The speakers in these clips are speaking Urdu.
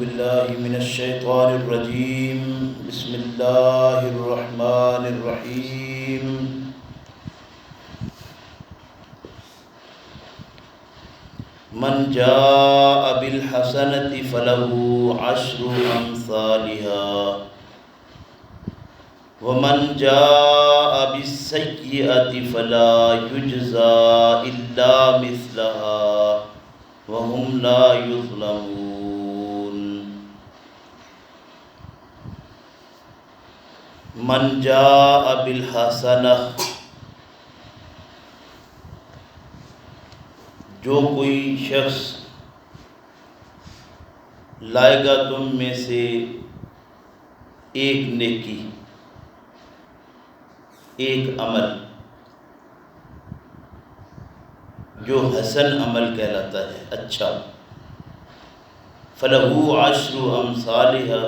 باللہ من الشیطان الرجیم بسم اللہ الرحمن الرحیم من جاء بالحسنۃ فلہ عشر امثالها ومن جاء بالسیئۃ فلا یجزی الا مثلها وهم لا یظلمون۔ من جاء بالحسنہ، جو کوئی شخص لائے گا تم میں سے ایک نیکی، ایک عمل جو حسن عمل کہلاتا ہے، اچھا، فَلَهُ عَشْرُ أَمْثَالِهَا،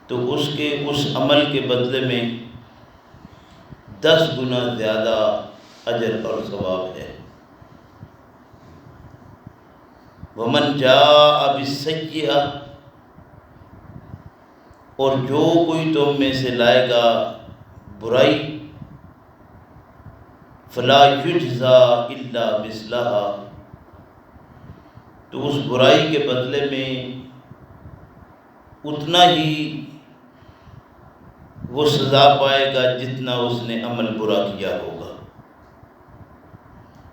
تو اس کے اس عمل کے بدلے میں 10 گنا زیادہ اجر اور ثواب ہے۔ وَمَنْ جَاءَ بِالسَّيِّئَةِ، اور جو کوئی تم میں سے لائے گا برائی، فلا یجزی الا مثلها، تو اس برائی کے بدلے میں اتنا ہی وہ سزا پائے گا جتنا اس نے عمل برا کیا ہوگا۔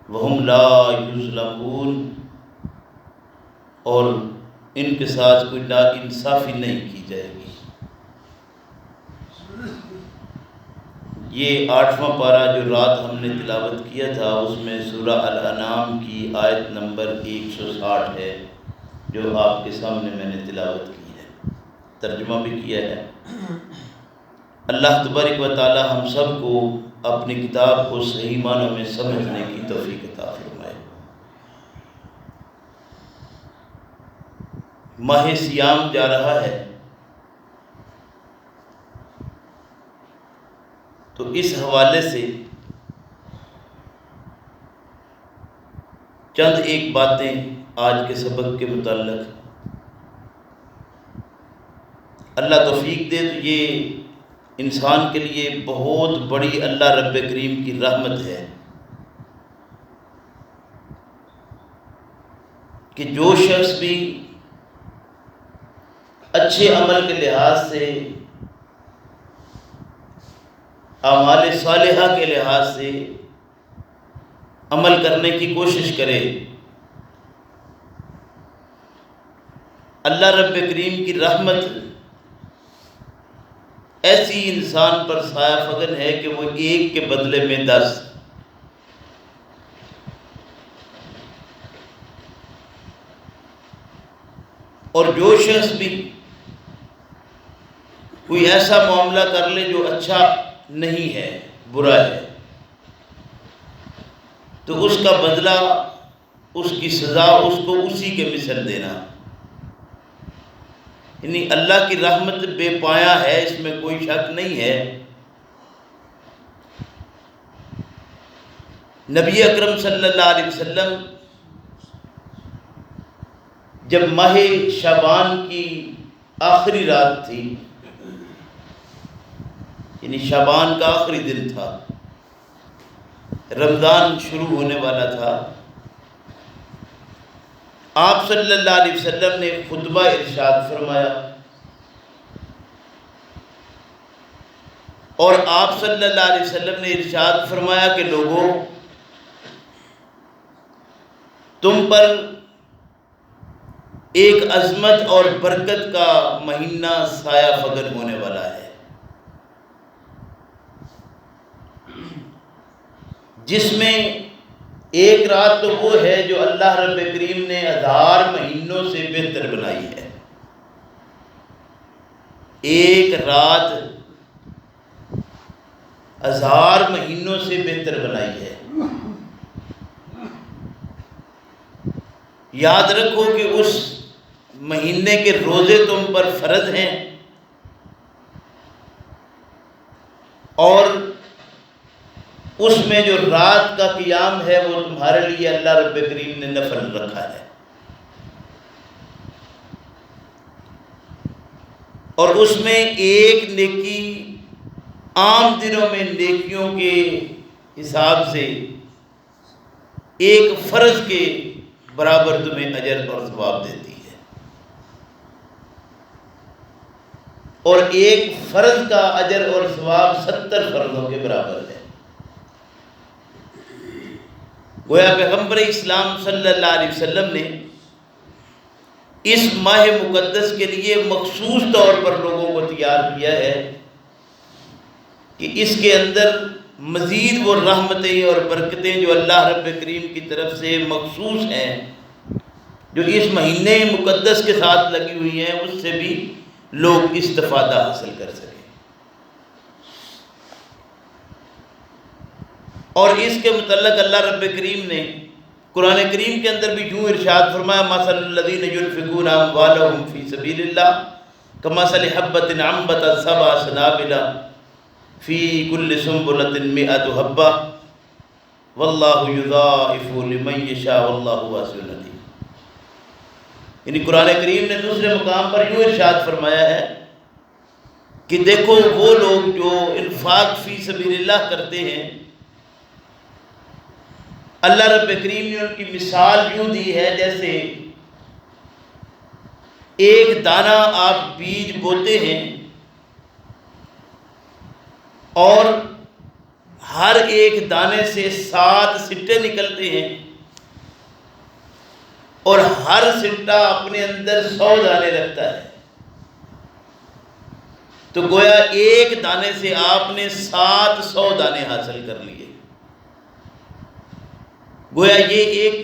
وَهُمْ لَا يُظْلَمُونَ، اور ان کے ساتھ کوئی ناانصافی نہیں کی جائے گی۔ یہ 8واں پارہ جو رات ہم نے تلاوت کیا تھا، اس میں سورہ الانعام کی آیت نمبر 160 ہے، جو آپ کے سامنے میں نے تلاوت کی ہے، ترجمہ بھی کیا ہے۔ اللہ تبارک و تعالی ہم سب کو اپنی کتاب کو صحیح معنوں میں سمجھنے کی توفیق عطا فرمائے۔ ماہ صیام جا رہا ہے، تو اس حوالے سے چند ایک باتیں آج کے سبق کے متعلق، اللہ توفیق دے تو یہ انسان کے لیے بہت بڑی اللہ رب کریم کی رحمت ہے کہ جو شخص بھی اچھے عمل کے لحاظ سے، اعمال صالحہ کے لحاظ سے عمل کرنے کی کوشش کرے، اللہ رب کریم کی رحمت ایسی انسان پر سایہ فگن ہے کہ وہ ایک کے بدلے میں 10۔ اور جو شخص بھی کوئی ایسا معاملہ کر لے جو اچھا نہیں ہے، برا ہے، تو اس کا بدلہ، اس کی سزا اس کو اسی کے مثل دینا، یعنی اللہ کی رحمت بے پایا ہے، اس میں کوئی شک نہیں ہے۔ نبی اکرم صلی اللہ علیہ وسلم جب ماہ شعبان کی آخری رات تھی، یعنی شعبان کا آخری دن تھا، رمضان شروع ہونے والا تھا، آپ صلی اللہ علیہ وسلم نے خطبہ ارشاد فرمایا، اور آپ صلی اللہ علیہ وسلم نے ارشاد فرمایا کہ لوگوں، تم پر ایک عظمت اور برکت کا مہینہ سایہ فگن ہونے والا ہے، جس میں ایک رات تو وہ ہے جو اللہ رب کریم نے 1000 مہینوں سے بہتر بنائی ہے۔ ایک رات 1000 مہینوں سے بہتر بنائی ہے۔ یاد رکھو کہ اس مہینے کے روزے تم پر فرض ہیں، اور اس میں جو رات کا قیام ہے وہ تمہارے لیے اللہ رب کریم نے نفل رکھا ہے۔ اور اس میں ایک نیکی عام دنوں میں نیکیوں کے حساب سے ایک فرض کے برابر تمہیں اجر اور ثواب دیتی ہے، اور ایک فرض کا اجر اور ثواب 70 فرضوں کے برابر ہے۔ گویا پیغمبر اسلام صلی اللہ علیہ وسلم نے اس ماہ مقدس کے لیے مخصوص طور پر لوگوں کو تیار کیا ہے کہ اس کے اندر مزید وہ رحمتیں اور برکتیں جو اللہ رب کریم کی طرف سے مخصوص ہیں، جو اس مہینے مقدس کے ساتھ لگی ہوئی ہیں، اس سے بھی لوگ استفادہ حاصل کر سکیں۔ اور اس کے متعلق اللہ رب کریم نے قرآن کریم کے اندر بھی یوں ارشاد فرمایا، مثل الذین ينفقون اموالهم فی سبیل اللہ کمثل حبۃ انبتت سبع سنابل فی کل سنبلۃ مئۃ حبۃ واللہ یضاعف لمن یشاء واللہ واسع علیم۔ یعنی قرآن کریم نے دوسرے مقام پر یوں ارشاد فرمایا ہے کہ دیکھو وہ لوگ جو انفاق فی سبیل اللہ کرتے ہیں، اللہ رب کریم نے ان کی مثال یوں دی ہے جیسے ایک دانہ آپ بیج بوتے ہیں اور ہر ایک دانے سے 7 سٹے نکلتے ہیں، اور ہر سٹا اپنے اندر 100 دانے رکھتا ہے، تو گویا ایک دانے سے آپ نے 700 دانے حاصل کر لیے۔ گویا یہ ایک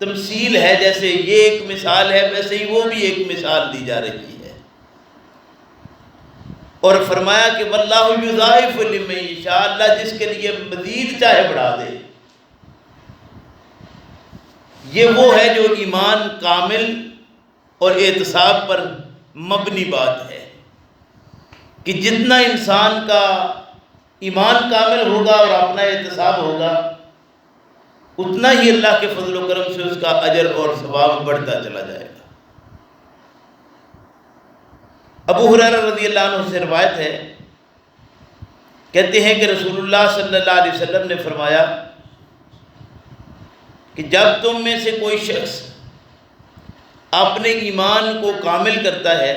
تمثیل ہے، جیسے یہ ایک مثال ہے ویسے ہی وہ بھی ایک مثال دی جا رہی ہے، اور فرمایا کہ واللہ یضاعف لمن یشاء، اللہ جس کے لیے مزید چاہے بڑھا دے۔ یہ وہ ہے جو ایمان کامل اور احتساب پر مبنی بات ہے کہ جتنا انسان کا ایمان کامل ہوگا اور اپنا احتساب ہوگا، اتنا ہی اللہ کے فضل و کرم سے اس کا اجر اور ثواب بڑھتا چلا جائے گا۔ ابو ہریرہ رضی اللہ عنہ سے روایت ہے، کہتے ہیں کہ رسول اللہ صلی اللہ علیہ وسلم نے فرمایا کہ جب تم میں سے کوئی شخص اپنے ایمان کو کامل کرتا ہے،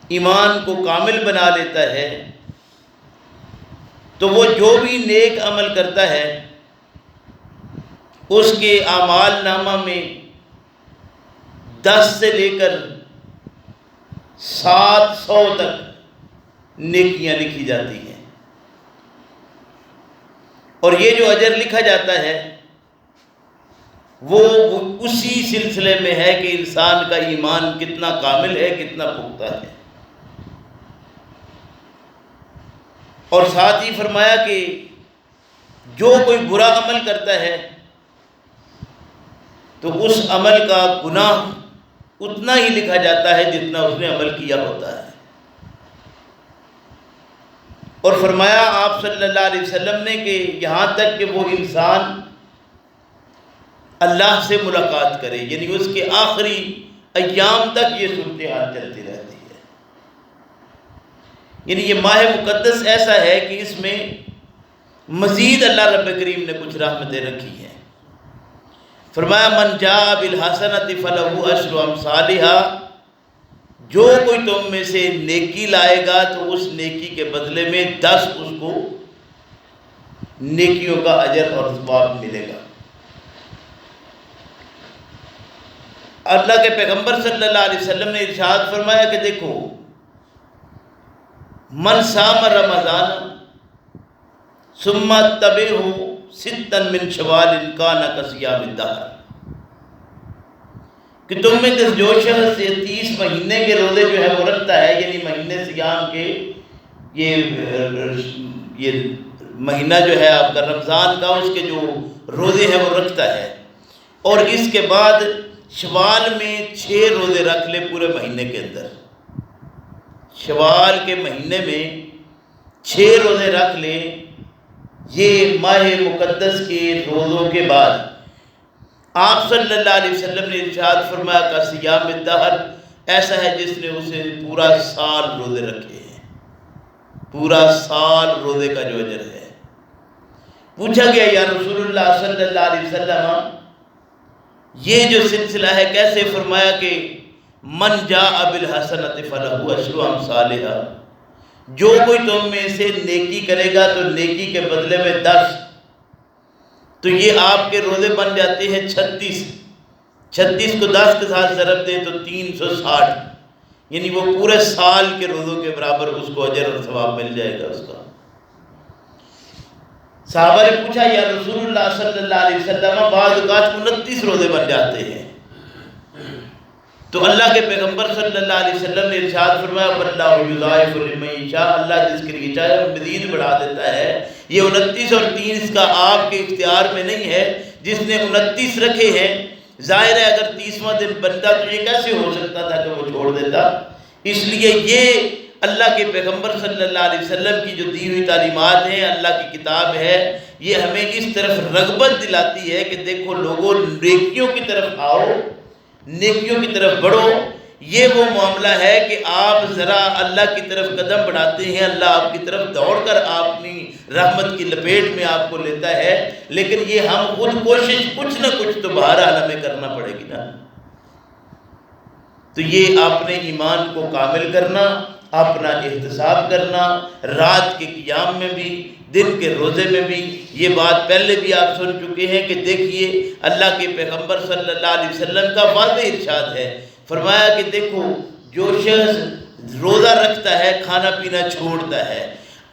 ایمان کو کامل بنا لیتا ہے، تو وہ جو بھی نیک عمل کرتا ہے اس کے اعمال نامہ میں 10 سے لے کر 700 تک نیکیاں لکھی جاتی ہیں، اور یہ جو اجر لکھا جاتا ہے وہ اسی سلسلے میں ہے کہ انسان کا ایمان کتنا کامل ہے، کتنا پختہ ہے۔ اور ساتھ ہی فرمایا کہ جو کوئی برا عمل کرتا ہے تو اس عمل کا گناہ اتنا ہی لکھا جاتا ہے جتنا اس نے عمل کیا ہوتا ہے۔ اور فرمایا آپ صلی اللہ علیہ وسلم نے کہ یہاں تک کہ وہ انسان اللہ سے ملاقات کرے، یعنی اس کے آخری ایام تک یہ صورتحال چلتی رہتی ہے۔ یعنی یہ ماہ مقدس ایسا ہے کہ اس میں مزید اللہ رب کریم نے کچھ رحمتیں رکھی ہیں۔ فرمایا من جاء بالحسنۃ فلہ عشر امثالھا، جو کوئی تم میں سے نیکی لائے گا تو اس نیکی کے بدلے میں 10 اس کو نیکیوں کا اجر اور ثواب ملے گا۔ اللہ کے پیغمبر صلی اللہ علیہ وسلم نے ارشاد فرمایا کہ دیکھو من صام رمضان ثم اتبعہ ستا من شوال کان کصیام الدہر، کہ تم میں سے جو شخص 30 مہینے کے روزے جو ہے وہ رکھتا ہے، یعنی مہینے سیام کے یہ مہینہ جو ہے آپ کا رمضان کا، اس کے جو روزے ہیں وہ رکھتا ہے، اور اس کے بعد شوال میں 6 روزے رکھ لے پورے مہینے کے اندر، شوال کے مہینے میں 6 روزے رکھ لے، یہ ماہ مقدس کے روزوں کے بعد آپ صلی اللہ علیہ وسلم نے ارشاد فرمایا کا سیام الدہر، ایسا ہے جس نے اسے پورا سال روزے رکھے ہیں، پورا سال روزے کا جو اجر ہے۔ پوچھا گیا یا رسول اللہ صلی اللہ علیہ وسلم یہ جو سلسلہ ہے کیسے؟ فرمایا کہ من جاء بالحسنۃ فلہ عشر امثالھا، جو کوئی تم میں سے نیکی کرے گا تو نیکی کے بدلے میں 10، تو یہ آپ کے روزے بن جاتے ہیں 36، 36 کو 10 کے ساتھ ضرب دیں تو 360، یعنی وہ پورے سال کے روزوں کے برابر اس کو اجر اور ثواب مل جائے گا اس کا۔ صحابہ نے پوچھا یا رسول اللہ صلی اللہ علیہ وسلم بعض اوقات 29 روزے بن جاتے ہیں، تو اللہ کے پیغمبر صلی اللہ علیہ وسلم نے ارشاد فرمایا واللہ یضاعف لمن یشاء، اللہ جس کے لیے چاہے مزید بڑھا دیتا ہے۔ یہ 29 اور 30 کا آپ کے اختیار میں نہیں ہے، جس نے 29 رکھے ہیں، ظاہر ہے اگر 30واں دن بنتا تو یہ کیسے ہو سکتا تھا کہ وہ چھوڑ دیتا؟ اس لیے یہ اللہ کے پیغمبر صلی اللہ علیہ وسلم کی جو دی ہوئی تعلیمات ہیں، اللہ کی کتاب ہے، یہ ہمیں اس طرف رغبت دلاتی ہے کہ دیکھو لوگوں نیکیوں کی طرف آؤ، نیکیوں کی طرف بڑھو۔ یہ وہ معاملہ ہے کہ آپ ذرا اللہ کی طرف قدم بڑھاتے ہیں، اللہ آپ کی طرف دوڑ کر اپنی رحمت کی لپیٹ میں آپ کو لیتا ہے، لیکن یہ ہم خود کوشش کچھ نہ کچھ تو بہرحال ہمیں کرنا پڑے گی نا۔ تو یہ اپنے ایمان کو کامل کرنا، اپنا احتساب کرنا، رات کے قیام میں بھی، دن کے روزے میں بھی۔ یہ بات پہلے بھی آپ سن چکے ہیں کہ دیکھیے اللہ کے پیغمبر صلی اللہ علیہ وسلم کا واضح ارشاد ہے، فرمایا کہ دیکھو جو شخص روزہ رکھتا ہے، کھانا پینا چھوڑتا ہے،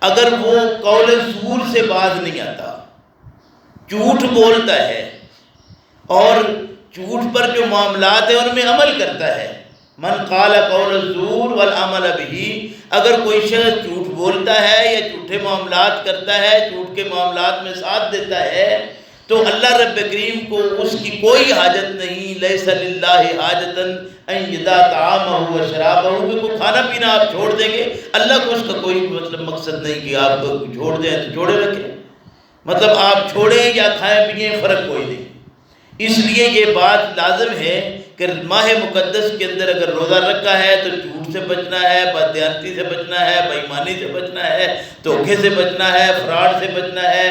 اگر وہ قول زور سے باز نہیں آتا، جھوٹ بولتا ہے اور جھوٹ پر جو معاملات ہیں ان میں عمل کرتا ہے، من قال قول الزور والعمل به، اگر کوئی شخص جھوٹ بولتا ہے یا جھوٹے معاملات کرتا ہے، جھوٹ کے معاملات میں ساتھ دیتا ہے، تو اللہ رب کریم کو اس کی کوئی حاجت نہیں، لیس للہ حاجۃ ان یدع طعامہ و شرابہ، کہ کوئی کھانا پینا آپ چھوڑ دیں گے، اللہ کو اس کا کوئی مقصد نہیں کہ آپ چھوڑ دیں تو چھوڑے رکھیں، مطلب آپ چھوڑیں یا کھائیں پیئیں فرق کوئی نہیں۔ اس لیے یہ بات لازم ہے کہ ماہ مقدس کے اندر اگر روزہ رکھا ہے تو جھوٹ سے بچنا ہے، بددیانتی سے بچنا ہے، بے ایمانی سے بچنا ہے، دھوکے سے بچنا ہے، فراڈ سے بچنا ہے،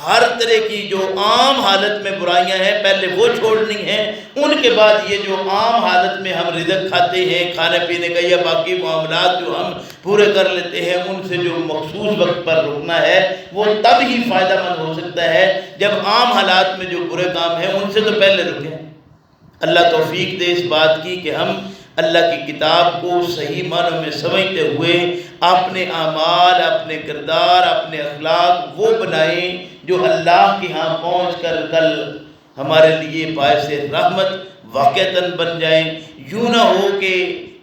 ہر طرح کی جو عام حالت میں برائیاں ہیں پہلے وہ چھوڑنی ہیں، ان کے بعد یہ جو عام حالت میں ہم رزق کھاتے ہیں، کھانے پینے کا یا باقی معاملات جو ہم پورے کر لیتے ہیں، ان سے جو مخصوص وقت پر رکنا ہے وہ تب ہی فائدہ مند ہو سکتا ہے جب عام حالات میں جو برے کام ہیں ان سے تو پہلے رکیں۔ اللہ توفیق دے اس بات کی کہ ہم اللہ کی کتاب کو صحیح معنوں میں سمجھتے ہوئے اپنے اعمال، اپنے کردار، اپنے اخلاق وہ بنائیں جو اللہ کے ہاں پہنچ کر کل ہمارے لیے باعث رحمت واقعتاً بن جائیں۔ یوں نہ ہو کہ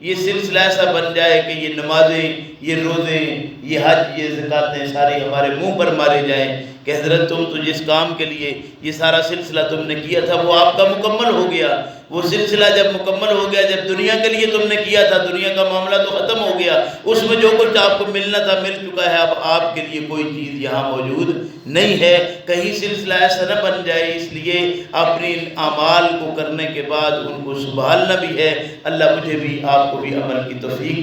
یہ سلسلہ ایسا بن جائے کہ یہ نمازیں، یہ روزے، یہ حج، یہ زکاتیں ساری ہمارے منہ پر مارے جائیں کہ حضرت تم تو جس کام کے لیے یہ سارا سلسلہ تم نے کیا تھا وہ آپ کا مکمل ہو گیا، وہ سلسلہ جب مکمل ہو گیا، جب دنیا کے لیے تم نے کیا تھا، دنیا کا معاملہ تو ختم ہو گیا، اس میں جو کچھ آپ کو ملنا تھا مل چکا ہے، اب آپ کے لیے کوئی چیز یہاں موجود نہیں ہے۔ کہیں سلسلہ ایسا نہ بن جائے، اس لیے اپنی اعمال کو کرنے کے بعد ان کو سنبھالنا بھی ہے۔ اللہ مجھے بھی آپ کو بھی عمل کی توفیق